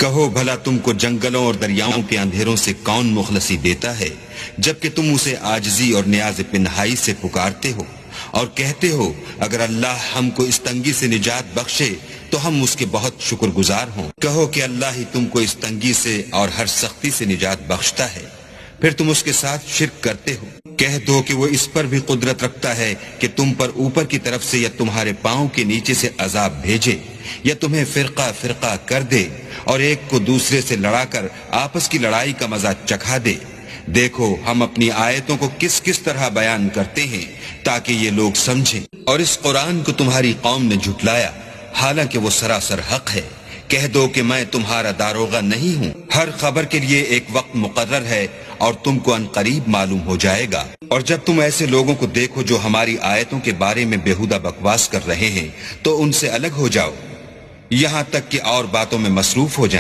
کہو بھلا تم کو جنگلوں اور دریاؤں کے اندھیروں سے کون مخلصی دیتا ہے جبکہ تم اسے عاجزی اور نیاز پنہائی سے پکارتے ہو اور کہتے ہو اگر اللہ ہم کو اس تنگی سے نجات بخشے تو ہم اس کے بہت شکر گزار ہوں۔ کہو کہ اللہ ہی تم کو اس تنگی سے اور ہر سختی سے نجات بخشتا ہے، پھر تم اس کے ساتھ شرک کرتے ہو۔ کہہ دو کہ وہ اس پر بھی قدرت رکھتا ہے کہ تم پر اوپر کی طرف سے یا تمہارے پاؤں کے نیچے سے عذاب بھیجے یا تمہیں فرقہ فرقہ کر دے اور ایک کو دوسرے سے لڑا کر آپس کی لڑائی کا مزہ چکھا دے۔ دیکھو ہم اپنی آیتوں کو کس کس طرح بیان کرتے ہیں تاکہ یہ لوگ سمجھیں، اور اس قرآن کو تمہاری قوم نے جھٹلایا حالانکہ وہ سراسر حق ہے۔ کہہ دو کہ میں تمہارا داروغہ نہیں ہوں، ہر خبر کے لیے ایک وقت مقرر ہے اور تم کو عنقریب معلوم ہو جائے گا۔ اور جب تم ایسے لوگوں کو دیکھو جو ہماری آیتوں کے بارے میں بیہودہ بکواس کر رہے ہیں تو ان سے الگ ہو جاؤ، یہاں تک کہ اور باتوں میں مصروف ہو جائیں۔